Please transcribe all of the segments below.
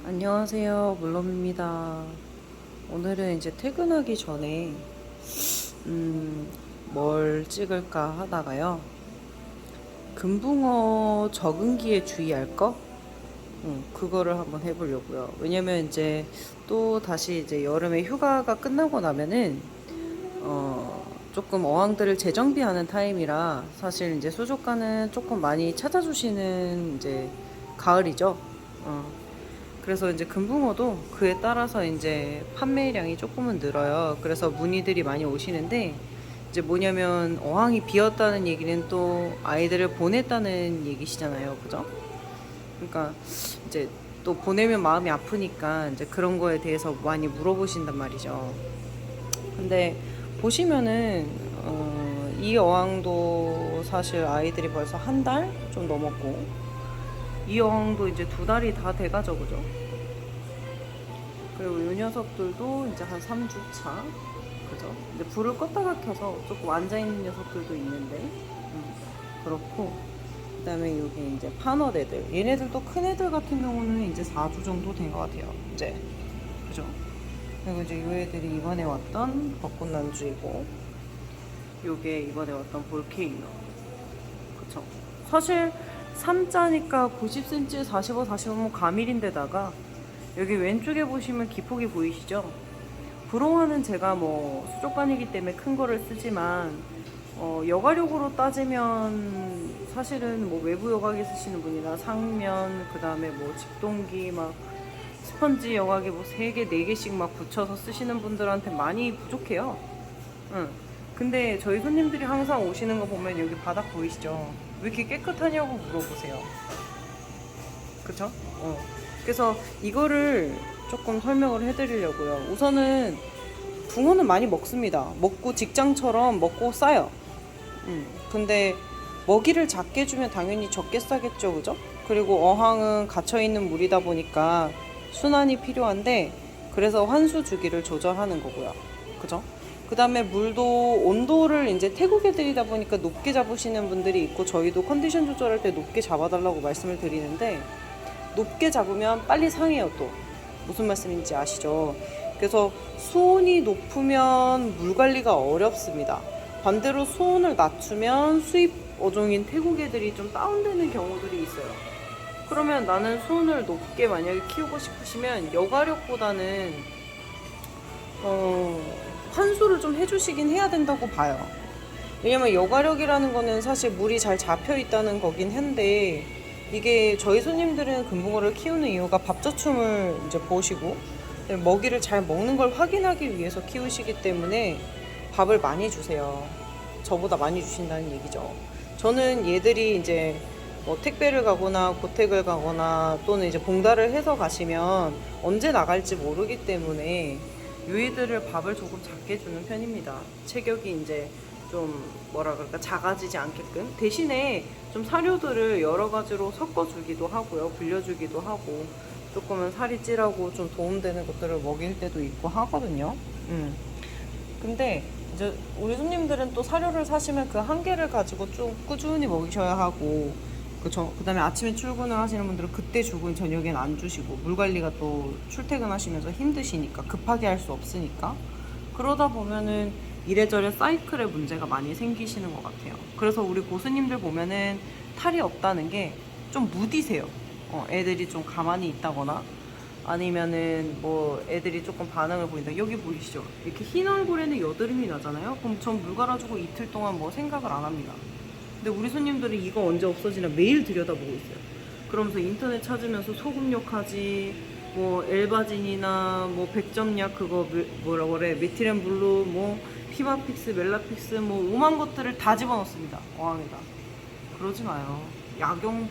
안녕하세요, 물럼입니다. 오늘은 이제 퇴근하기 전에 뭘 찍을까 하다가요. 금붕어 적응기에 주의할 거? 그거를 한번 해보려고요. 왜냐면 이제 또 다시 이제 여름에 휴가가 끝나고 나면은 조금 어항들을 재정비하는 타임이라 사실 이제 수족관은 조금 많이 찾아주시는 이제 가을이죠. 어, 그래서 이제 금붕어도 그에 따라서 이제 판매량이 조금은 늘어요. 그래서 문의들이 많이 오시는데 이제 뭐냐면 어항이 비었다는 얘기는 또 아이들을 보냈다는 얘기시잖아요. 그죠? 그러니까 이제 또 보내면 마음이 아프니까 이제 그런 거에 대해서 많이 물어보신단 말이죠. 근데 보시면은 이 어항도 사실 아이들이 벌써 한 달 좀 넘었고 이 어항도 이제 두 달이 다 돼가죠, 그죠? 그리고 이 녀석들도 이제 한 3주 차. 그죠? 이제 불을 껐다가 켜서 조금 앉아있는 녀석들도 있는데, 그렇고. 그 다음에 여기 이제 파넛 애들. 얘네들도 큰 애들 같은 경우는 이제 4주 정도 된 것 같아요. 이제. 그죠? 그리고 이제 이 애들이 이번에 왔던 벚꽃난주이고, 요게 이번에 왔던 볼케이노. 그쵸? 사실 3자니까 90cm에 45, 45면 가밀인데다가 여기 왼쪽에 보시면 기폭이 보이시죠? 브로와는 제가 뭐 수족관이기 때문에 큰 거를 쓰지만 여가력으로 따지면 사실은 뭐 외부 여가기 쓰시는 분이나 상면 그 다음에 뭐 집동기 막 스펀지 여가기 뭐 3개, 4개씩 막 붙여서 쓰시는 분들한테 많이 부족해요. 응. 근데 저희 손님들이 항상 오시는 거 보면 여기 바닥 보이시죠? 왜 이렇게 깨끗하냐고 물어보세요. 그쵸? 그래서 이거를 조금 설명을 해드리려고요. 우선은 붕어는 많이 먹습니다. 먹고 직장처럼 먹고 싸요. 근데 먹이를 작게 주면 당연히 적게 싸겠죠, 그죠? 그리고 어항은 갇혀있는 물이다 보니까 순환이 필요한데 그래서 환수 주기를 조절하는 거고요. 그죠? 그 다음에 물도 온도를 이제 태국 애들이다 보니까 높게 잡으시는 분들이 있고 저희도 컨디션 조절할 때 높게 잡아달라고 말씀을 드리는데 높게 잡으면 빨리 상해요 또. 무슨 말씀인지 아시죠? 그래서 수온이 높으면 물 관리가 어렵습니다. 반대로 수온을 낮추면 수입 어종인 태국 애들이 좀 다운되는 경우들이 있어요. 그러면 나는 수온을 높게 만약에 키우고 싶으시면 여가력보다는 환수를 좀 해주시긴 해야 된다고 봐요. 왜냐면 여가력이라는 거는 사실 물이 잘 잡혀 있다는 거긴 한데 이게 저희 손님들은 금붕어를 키우는 이유가 밥젖춤을 이제 보시고 먹이를 잘 먹는 걸 확인하기 위해서 키우시기 때문에 밥을 많이 주세요. 저보다 많이 주신다는 얘기죠. 저는 얘들이 이제 뭐 택배를 가거나 고택을 가거나 또는 이제 봉달을 해서 가시면 언제 나갈지 모르기 때문에 요이들을 밥을 조금 작게 주는 편입니다. 체격이 이제 좀 뭐라 그럴까 작아지지 않게끔 대신에 좀 사료들을 여러 가지로 섞어주기도 하고요. 불려주기도 하고 조금은 살이 찌라고 좀 도움되는 것들을 먹일 때도 있고 하거든요. 근데 이제 우리 손님들은 또 사료를 사시면 그 한 개를 가지고 좀 꾸준히 먹이셔야 하고 그다음에 아침에 출근을 하시는 분들은 그때 주고 저녁엔 안 주시고 물 관리가 또 출퇴근하시면서 힘드시니까 급하게 할 수 없으니까 그러다 보면은 이래저래 사이클에 문제가 많이 생기시는 것 같아요. 그래서 우리 고수님들 보면은 탈이 없다는 게 좀 무디세요. 애들이 좀 가만히 있다거나 아니면은 뭐 애들이 조금 반응을 보인다. 여기 보이시죠? 이렇게 흰 얼굴에는 여드름이 나잖아요. 그럼 전 물 갈아주고 이틀 동안 뭐 생각을 안 합니다. 근데 우리 손님들은 이거 언제 없어지나 매일 들여다보고 있어요. 그러면서 인터넷 찾으면서 소금욕하지, 뭐 엘바진이나 뭐 백점약 그거 뭐라 그래 메티렌 블루, 뭐 피마픽스, 멜라픽스 뭐 오만 것들을 다 집어넣습니다. 어항에다. 그러지 마요. 약용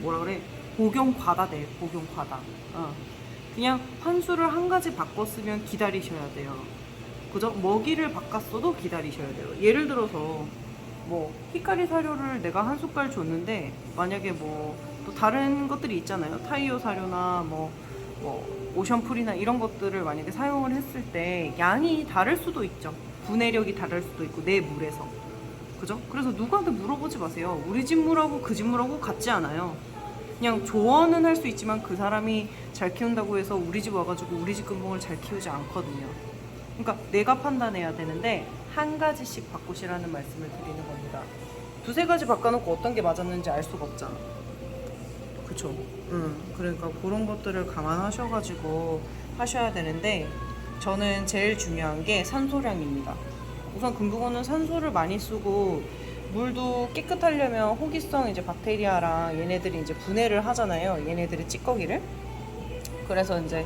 뭐라 그래 복용 과다돼. 복용 과다. 그냥 환수를 한 가지 바꿨으면 기다리셔야 돼요. 그죠? 먹이를 바꿨어도 기다리셔야 돼요. 예를 들어서 뭐 히카리 사료를 내가 한 숟갈 줬는데 만약에 뭐 또 다른 것들이 있잖아요. 타이어 사료나 뭐 오션풀이나 이런 것들을 만약에 사용을 했을 때 양이 다를 수도 있죠. 분해력이 다를 수도 있고 내 물에서. 그죠? 그래서 누구한테 물어보지 마세요. 우리 집 물하고 그 집 물하고 같지 않아요. 그냥 조언은 할 수 있지만 그 사람이 잘 키운다고 해서 우리 집 와가지고 우리 집 금붕어를 잘 키우지 않거든요. 그러니까 내가 판단해야 되는데 한 가지씩 바꾸시라는 말씀을 드리는 겁니다. 두세 가지 바꿔놓고 어떤 게 맞았는지 알 수가 없잖아. 그쵸? 그러니까 그런 것들을 감안하셔가지고 하셔야 되는데, 저는 제일 중요한 게 산소량입니다. 우선 금붕어는 산소를 많이 쓰고 물도 깨끗하려면 호기성 이제 박테리아랑 얘네들이 이제 분해를 하잖아요. 얘네들의 찌꺼기를. 그래서 이제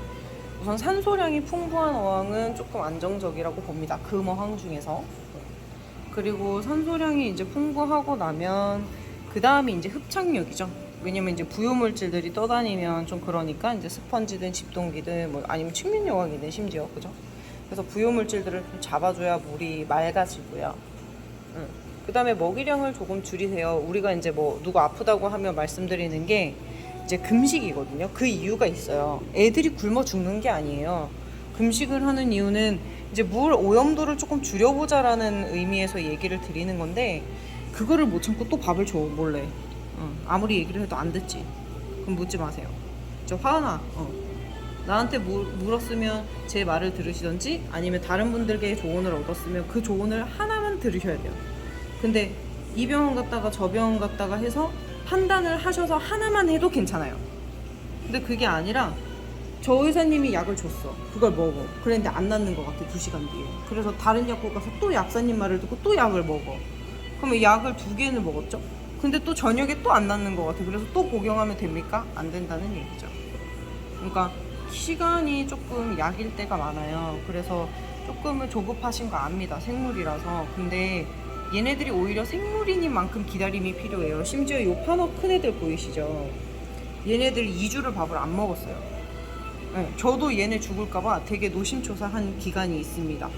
우선 산소량이 풍부한 어항은 조금 안정적이라고 봅니다. 금 어항 중에서. 그리고 산소량이 이제 풍부하고 나면 그 다음이 이제 흡착력이죠. 왜냐면 이제 부유물질들이 떠다니면 좀 그러니까 이제 스펀지든 집동기든 뭐 아니면 측면요강이든 심지어 그죠? 그래서 부유물질들을 좀 잡아줘야 물이 맑아지고요. 그 다음에 먹이량을 조금 줄이세요. 우리가 이제 뭐 누구 아프다고 하면 말씀드리는 게 이제 금식이거든요. 그 이유가 있어요. 애들이 굶어 죽는 게 아니에요. 금식을 하는 이유는 이제 물 오염도를 조금 줄여보자라는 의미에서 얘기를 드리는 건데, 그거를 못 참고 또 밥을 줘 몰래. 아무리 얘기를 해도 안 듣지. 그럼 묻지 마세요. 저 화나. 나한테 물었으면 제 말을 들으시던지 아니면 다른 분들께 조언을 얻었으면 그 조언을 하나만 들으셔야 돼요. 근데 이 병원 갔다가 저 병원 갔다가 해서 판단을 하셔서 하나만 해도 괜찮아요. 근데 그게 아니라 저 의사님이 약을 줬어. 그걸 먹어. 그랬는데 안 낫는 것 같아. 2시간 뒤에. 그래서 다른 약국 가서 또 약사님 말을 듣고 또 약을 먹어. 그러면 약을 2개는 먹었죠. 근데 또 저녁에 또 안 낫는 것 같아. 그래서 또 복용하면 됩니까? 안 된다는 얘기죠. 그러니까 시간이 조금 약일 때가 많아요. 그래서 조금은 조급하신 거 압니다. 생물이라서. 근데 얘네들이 오히려 생물이니만큼 기다림이 필요해요. 심지어 요 파너 큰 애들 보이시죠? 얘네들 2주를 밥을 안 먹었어요. 네, 저도 얘네 죽을까봐 되게 노심초사한 기간이 있습니다.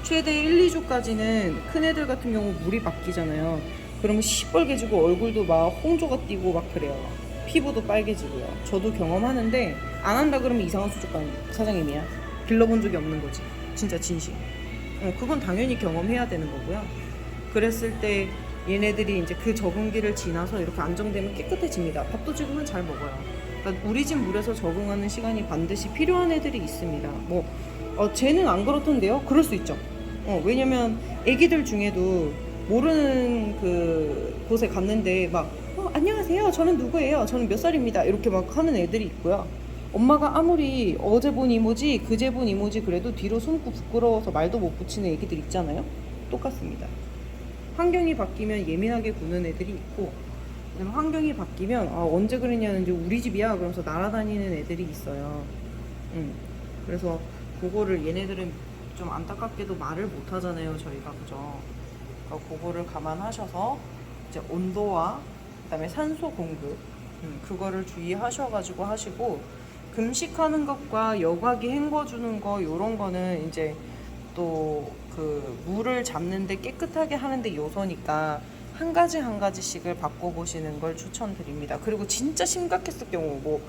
최대 1, 2주까지는 큰 애들 같은 경우 물이 바뀌잖아요. 그러면 시뻘개지고 얼굴도 막 홍조가 띄고 막 그래요. 피부도 빨개지고요. 저도 경험하는데 안 한다 그러면 이상한 수족관 사장님이야. 길러본 적이 없는 거지. 진짜 진심. 그건 당연히 경험해야 되는 거고요. 그랬을 때 얘네들이 이제 그 적응기를 지나서 이렇게 안정되면 깨끗해집니다. 밥도 지금은 잘 먹어요. 그러니까 우리 집 물에서 적응하는 시간이 반드시 필요한 애들이 있습니다. 뭐 쟤는 안 그렇던데요? 그럴 수 있죠. 왜냐면 애기들 중에도 모르는 그 곳에 갔는데 막 안녕하세요. 저는 누구예요? 저는 몇 살입니다. 이렇게 막 하는 애들이 있고요. 엄마가 아무리 어제 본 이모지, 그제 본 이모지 그래도 뒤로 숨고 부끄러워서 말도 못 붙이는 애기들 있잖아요. 똑같습니다. 환경이 바뀌면 예민하게 구는 애들이 있고, 그다음에 환경이 바뀌면 언제 그랬냐는 이제 우리 집이야 그러면서 날아다니는 애들이 있어요. 그래서 그거를 얘네들은 좀 안타깝게도 말을 못 하잖아요, 저희가. 그죠? 그러니까 그거를 감안하셔서 이제 온도와 그다음에 산소 공급 그거를 주의하셔가지고 하시고, 금식하는 것과 여과기 헹궈주는 거 요런 거는 이제 또 그 물을 잡는데 깨끗하게 하는데 요소니까 한 가지 한 가지씩을 바꿔보시는 걸 추천드립니다. 그리고 진짜 심각했을 경우 뭐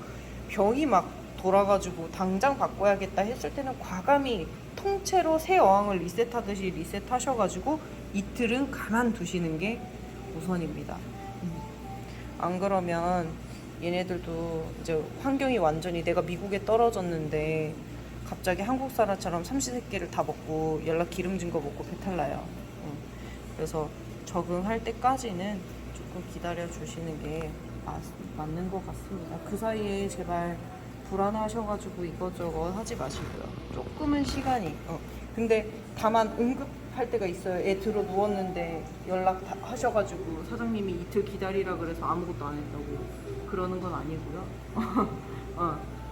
병이 막 돌아가지고 당장 바꿔야겠다 했을 때는 과감히 통째로 새 어항을 리셋하듯이 리셋하셔가지고 이틀은 가만두시는 게 우선입니다. 안 그러면 얘네들도 이제 환경이 완전히, 내가 미국에 떨어졌는데 갑자기 한국 사람처럼 삼시세끼를 다 먹고 연락 기름진 거 먹고 배탈 나요. 그래서 적응할 때까지는 조금 기다려 주시는 게 맞는 것 같습니다. 그 사이에 제발 불안하셔가지고 이것저것 하지 마시고요. 조금은 시간이. 근데 다만 응급할 때가 있어요. 애 들어 누웠는데 연락 하셔가지고 사장님이 이틀 기다리라 그래서 아무것도 안 했다고 그러는 건 아니고요.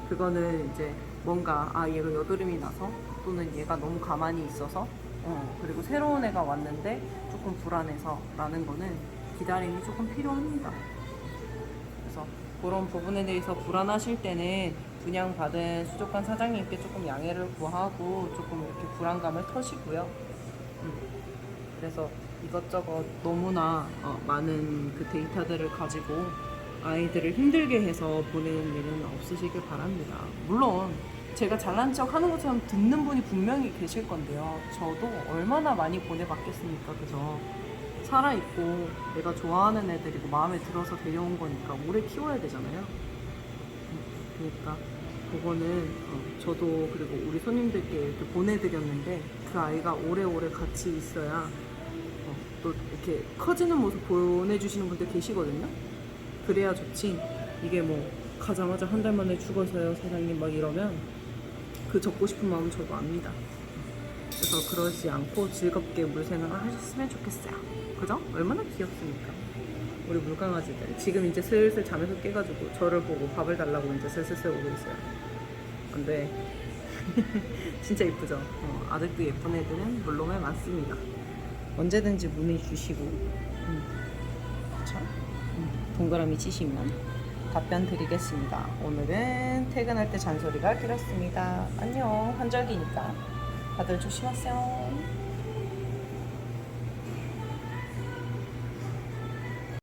그거는 이제 뭔가 얘가 여드름이 나서 또는 얘가 너무 가만히 있어서 그리고 새로운 애가 왔는데 조금 불안해서 라는 거는 기다림이 조금 필요합니다. 그래서 그런 부분에 대해서 불안하실 때는 분양받은 수족관 사장님께 조금 양해를 구하고 조금 이렇게 불안감을 터시고요. 그래서 이것저것 너무나 많은 그 데이터들을 가지고 아이들을 힘들게 해서 보내는 일은 없으시길 바랍니다. 물론 제가 잘난 척 하는 것처럼 듣는 분이 분명히 계실 건데요. 저도 얼마나 많이 보내봤겠습니까, 그죠? 살아있고 내가 좋아하는 애들이고 마음에 들어서 데려온 거니까 오래 키워야 되잖아요. 그러니까 그거는 저도 그리고 우리 손님들께 이렇게 보내드렸는데 그 아이가 오래오래 같이 있어야 또 이렇게 커지는 모습 보내주시는 분들 계시거든요. 그래야 좋지. 이게 뭐 가자마자 한 달 만에 죽어서요 사장님 막 이러면 그 접고 싶은 마음 저도 압니다. 그래서 그러지 않고 즐겁게 물생활을 하셨으면 좋겠어요. 그죠? 얼마나 귀엽습니까? 우리 물강아지들 지금 이제 슬슬 잠에서 깨가지고 저를 보고 밥을 달라고 이제 슬슬 오고 있어요. 근데 진짜 예쁘죠? 아직도 예쁜 애들은 물롱에 많습니다. 언제든지 문의 주시고 그쵸? 동그라미 치시면 답변 드리겠습니다. 오늘은 퇴근할 때 잔소리가 길었습니다. 안녕. 환절기니까 다들 조심하세요.